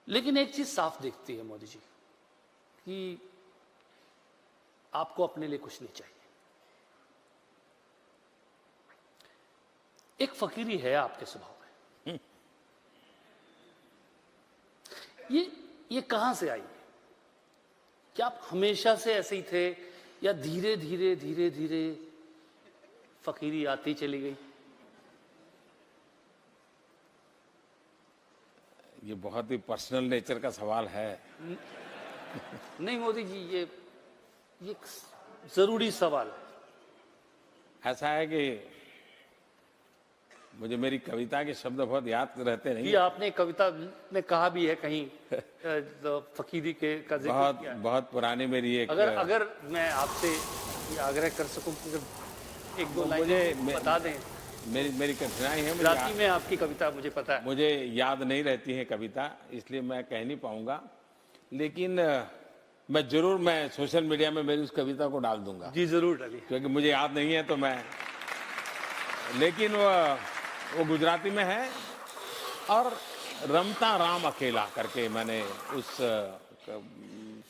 लेकिन एक चीज साफ दिखती है मोदी जी कि आपको अपने लिए कुछ नहीं चाहिए। एक फकीरी है आपके स्वभाव में। ये कहां से आई? क्या आप हमेशा से ऐसे ही थे या धीरे धीरे धीरे धीरे फकीरी आती चली गई? ये बहुत ही पर्सनल नेचर का सवाल है। नहीं मोदी जी, ये एक जरूरी सवाल है। ऐसा है कि मुझे मेरी कविता के शब्द बहुत याद रहते नहीं। ये आपने कविता में कहा भी है कहीं तो फकीरी के का जिक्र बहुत किया है। बहुत पुरानी मेरी एक अगर मैं आपसे ये आग्रह कर सकूं कि एक दो मुझे लाइन बता दें। मेरी कठिनाई है, गुजराती में आपकी कविता मुझे पता है। मुझे याद नहीं रहती है कविता, इसलिए मैं कह नहीं पाऊंगा। लेकिन मैं सोशल मीडिया में मेरी उस कविता को डाल दूंगा। जी जरूर डालिए। क्योंकि मुझे याद नहीं है तो लेकिन वो गुजराती में है और रमता राम अकेला करके मैंने उस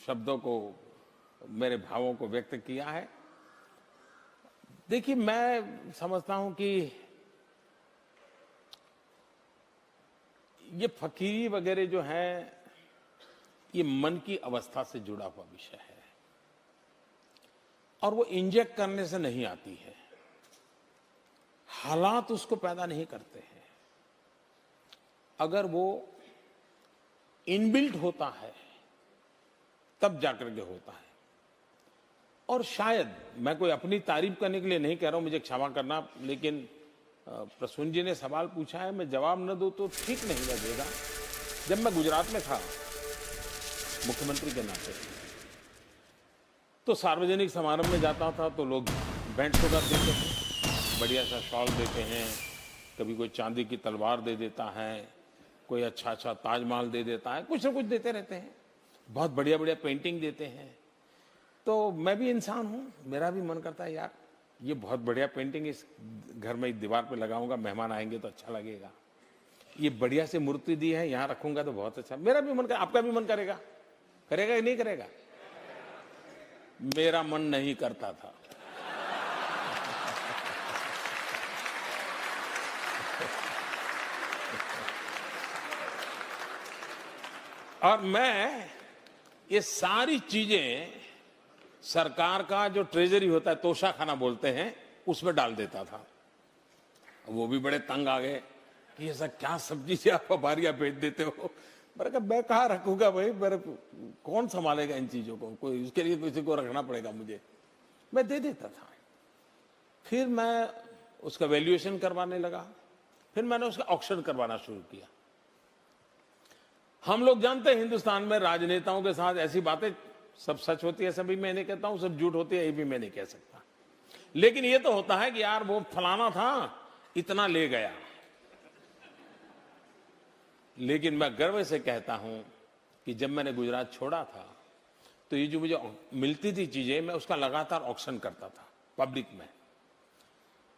शब्दों को, मेरे भावों को व्यक्त किया है। देखिए, मैं समझता हूं कि ये फकीरी वगैरह जो है ये मन की अवस्था से जुड़ा हुआ विषय है और वो इंजेक्ट करने से नहीं आती है, हालात उसको पैदा नहीं करते हैं। अगर वो इनबिल्ट होता है तब जाकर के होता है। और शायद मैं कोई अपनी तारीफ करने के लिए नहीं कह रहा हूं, मुझे क्षमा करना, लेकिन प्रसून जी ने सवाल पूछा है, मैं जवाब न दूं तो ठीक नहीं लगेगा। जब मैं गुजरात में था मुख्यमंत्री के नाते, तो सार्वजनिक समारोह में जाता था तो लोग बैंड सौगात देते हैं, बढ़िया सा शॉल देते हैं, कभी कोई चांदी की तलवार दे देता है, कोई अच्छा ताजमहल दे देता है, कुछ ना कुछ देते रहते हैं, बहुत बढ़िया बढ़िया पेंटिंग देते हैं। तो मैं भी इंसान हूं, मेरा भी मन करता है यार ये बहुत बढ़िया पेंटिंग इस घर में दीवार पे लगाऊंगा, मेहमान आएंगे तो अच्छा लगेगा। ये बढ़िया से मूर्ति दी है, यहां रखूंगा तो बहुत अच्छा। मेरा भी मन कर, आपका भी मन करेगा? करेगा कि नहीं करेगा? मेरा मन नहीं करता था। और मैं ये सारी चीजें सरकार का जो ट्रेजरी होता है, तोशाखाना बोलते हैं, उसमें डाल देता था। वो भी बड़े तंग आ गए कि ऐसा क्या सब्जी से आप बारियां बेच देते हो। मैंने कहा मैं कहाँ रखूंगा भाई, मेरे कौन संभालेगा इन चीजों को, कोई उसके लिए किसी को रखना पड़ेगा मुझे। मैं दे देता था। फिर मैं उसका वैल्यूएशन करवाने लगा, फिर मैंने उसका ऑक्शन करवाना शुरू किया। हम लोग जानते हैं हिंदुस्तान में राजनेताओं के साथ ऐसी बातें सब सच होती है, सभी मैं नहीं कहता हूं, सब झूठ होती है, ये भी मैं नहीं कह सकता। लेकिन ये तो होता है कि यार वो फलाना था, इतना ले गया। लेकिन मैं गर्व से कहता हूं कि जब मैंने गुजरात छोड़ा था तो ये जो मुझे मिलती थी चीजें, मैं उसका लगातार ऑक्शन करता था पब्लिक में,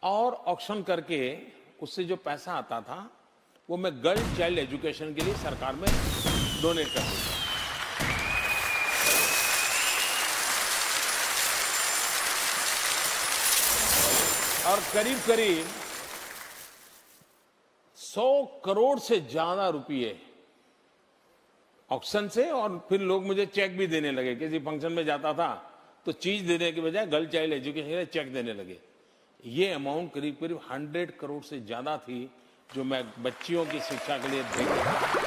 और ऑक्शन करके उससे जो पैसा आता था वो मैं गर्ल चाइल्ड एजुकेशन के लिए सरकार में डोनेट कर देता। और करीब करीब 100 करोड़ से ज्यादा रुपये ऑक्शन से, और फिर लोग मुझे चेक भी देने लगे। किसी फंक्शन में जाता था तो चीज देने के बजाय गर्ल चाइल्ड एजुकेशन के लिए चेक देने लगे। ये अमाउंट करीब करीब 100 करोड़ से ज्यादा थी जो मैं बच्चियों की शिक्षा के लिए दे रहा था।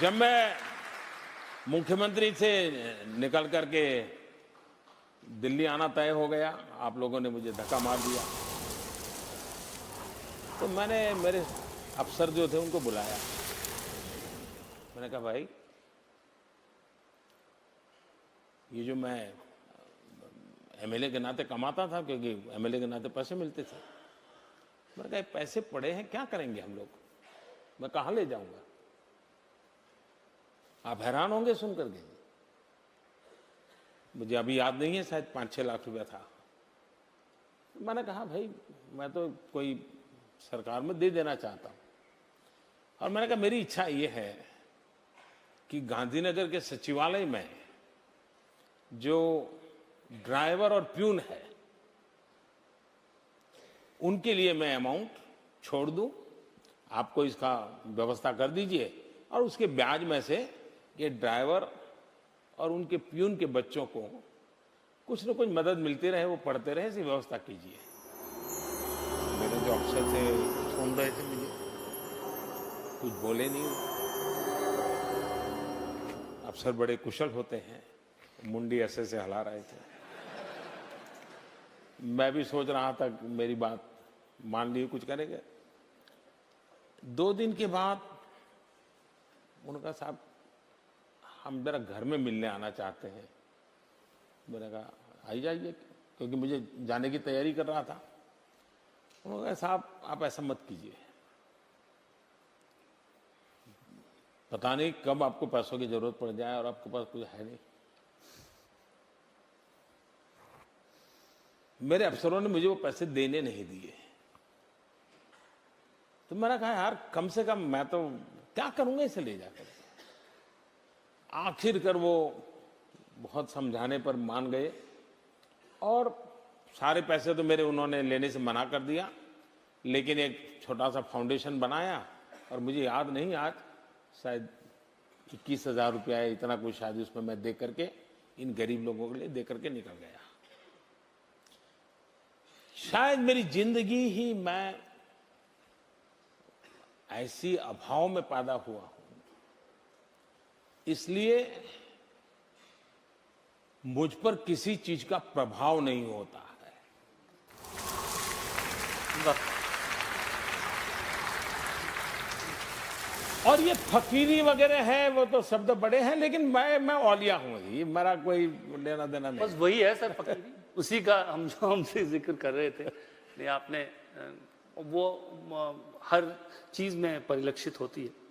जब मैं मुख्यमंत्री से निकल करके दिल्ली आना तय हो गया, आप लोगों ने मुझे धक्का मार दिया, तो मैंने मेरे अफसर जो थे उनको बुलाया। मैंने कहा भाई ये जो मैं एमएलए के नाते कमाता था, क्योंकि एमएलए के नाते पैसे मिलते थे, मैंने कहा पैसे पड़े हैं, क्या करेंगे हम लोग, मैं कहाँ ले जाऊंगा? आप हैरान होंगे सुन करके, मुझे अभी याद नहीं है, शायद 5-6 लाख रुपया था। मैंने कहा भाई मैं तो कोई सरकार में दे देना चाहता हूं। और मैंने कहा मेरी इच्छा ये है कि गांधीनगर के सचिवालय में जो ड्राइवर और प्यून है उनके लिए मैं अमाउंट छोड़ दूं, आपको इसका व्यवस्था कर दीजिए और उसके ब्याज में से ये ड्राइवर और उनके प्यून के बच्चों को कुछ न कुछ मदद मिलती रहे, वो पढ़ते रहे, ऐसी व्यवस्था कीजिए। मेरे जो अफसर थे सुन रहे थे, मुझे कुछ बोले नहीं। अफसर बड़े कुशल होते हैं, मुंडी ऐसे से हिला रहे थे। मैं भी सोच रहा था कि मेरी बात मान ली, कुछ करेंगे। 2 दिन के बाद उन्होंने कहा साहब हम जरा घर में मिलने आना चाहते हैं। मैंने कहा आई जाइए, क्योंकि मुझे जाने की तैयारी कर रहा था। उन्होंने कहा साहब आप ऐसा मत कीजिए, पता नहीं कब आपको पैसों की जरूरत पड़ जाए और आपके पास कुछ है नहीं। मेरे अफसरों ने मुझे वो पैसे देने नहीं दिए। तो मैंने कहा यार कम से कम मैं तो क्या करूंगा इसे ले जाकर। आखिरकार वो बहुत समझाने पर मान गए और सारे पैसे तो मेरे उन्होंने लेने से मना कर दिया, लेकिन एक छोटा सा फाउंडेशन बनाया और मुझे याद नहीं, आज शायद 21,000 रुपया है, इतना कुछ शायद उसमें मैं दे करके इन गरीब लोगों के लिए दे करके निकल गया। शायद मेरी जिंदगी ही मैं ऐसी अभाव में पैदा हुआ हूं, इसलिए मुझ पर किसी चीज का प्रभाव नहीं होता है। और ये फकीरी वगैरह है वो तो शब्द बड़े हैं, लेकिन मैं औलिया हूं, ये मेरा कोई लेना देना नहीं। बस वही है सर फकीरी, उसी का हम जो हमसे जिक्र कर रहे थे। नहीं आपने वो हर चीज में परिलक्षित होती है।